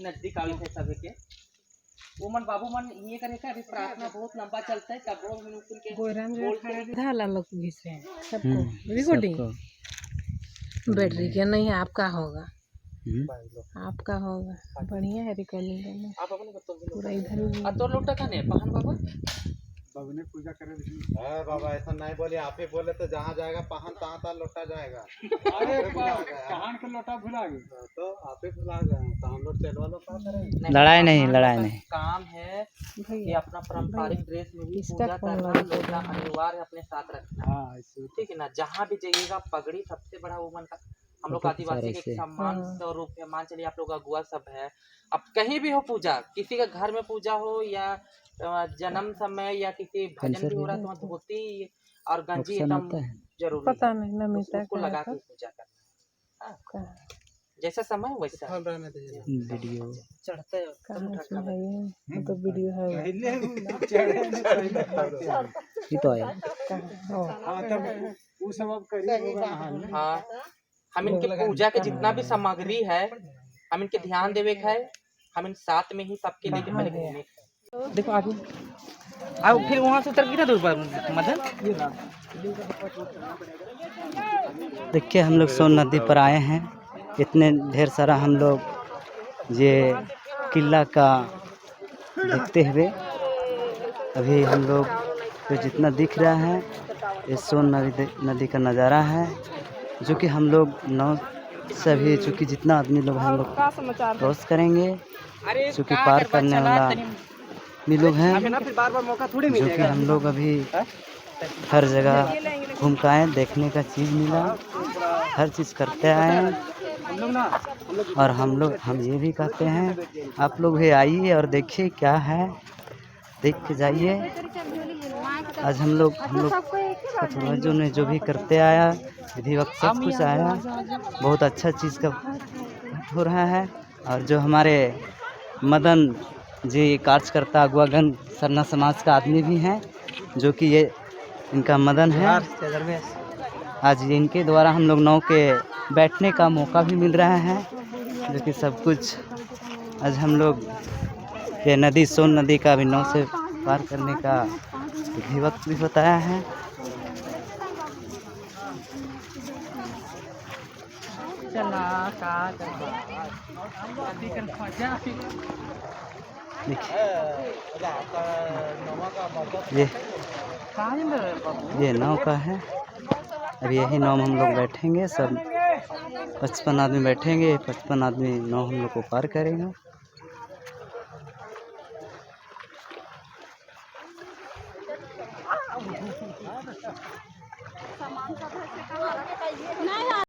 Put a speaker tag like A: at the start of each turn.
A: नजदीक आवे थे सभी के वो मन बाबू मन ये करे का अभी प्रार्थना बहुत लंबा चलता है तब वो उनके
B: धाला लोग घिस रहे हैं सबको रिकॉर्डिंग बैटरी क्या नहीं है आपका होगा आपका होगा बढ़िया है रिकॉर्डिंग करना
A: आप अपने
B: पूरा इधर
A: तो लोटा का नहीं पहन बाबा
C: बाबू ने पूजा करे है बाबा ऐसा नहीं बोलिए आप ही बोले तो जहाँ जाएगा पहन तहाँ लौटा जाएगा अरे पहन के लौटा भुला गए तो आप ही भुला गए तो हम लोग चलवा लो क्या करें
D: लड़ाई नहीं
A: काम है कि अपना पारंपरिक ड्रेस में भी
B: इसका
A: पूजा
B: कौन
A: करना
B: वाला
A: लोटा अनिवार्य अपने साथ रखना
C: हाँ
A: ठीक है ना जहाँ भी जाइएगा पगड़ी सबसे बड़ा वो मन का हम लोग आदिवासी के एक सम्मान स्वरूप है मान चलिए आप लोग अगुआ सब है अब कहीं भी हो पूजा किसी का घर में पूजा हो या जन्म समय या किसी भजन भी हो रहा है तो धोती और गंजी एकदम जरूरी
B: पता नहीं नमिता
A: उसको लगा के पूजा करना जैसा समय वैसा
D: वीडियो
A: चढ़ते
B: है तो वीडियो है
D: ये तो आया
C: वो सब अब करिए
A: हाँ हम इनके पूजा के जितना भी सामग्री है हम इनके ध्यान देवे का है हम इन साथ में ही सबके लेके पहले घूमे देखो आगे आओ फिर वहाँ से उतर कितना दूर पर मदन
D: देखिए हम लोग सोन नदी पर आए हैं इतने ढेर सारा हम लोग ये किला का देखते हुए अभी हम लोग जो जितना दिख रहा है ये सोन नदी का नज़ारा है जो कि हम लोग नाव से भी चूँकि जितना आदमी लोग हम लोग क्रॉस करेंगे चूँकि पार करने वाला भी लोग हैं जो कि हम लोग अभी हर जगह घूम के आए देखने का चीज़ मिला हर चीज़ करते आए और हम ये भी कहते हैं आप लोग भी आइए और देखिए क्या है देख के जाइए आज हम लोग पूर्वजों ने जो भी करते आया विधि वक्त सब कुछ आया बहुत अच्छा चीज़ का हो रहा है और जो हमारे मदन जी कार्यकर्ता अगुआगन सरना समाज का आदमी भी हैं जो कि ये इनका मदन है आज ये इनके द्वारा हम लोग नाव के बैठने का मौका भी मिल रहा है जो कि सब कुछ आज हम लोग ये नदी सोन नदी का भी नाव से पार करने का विधि वक्त भी बताया है ये नाव का है अब यही नाव हम लोग बैठेंगे सब 55 आदमी बैठेंगे 55 आदमी नाव हम लोग को पार करेगा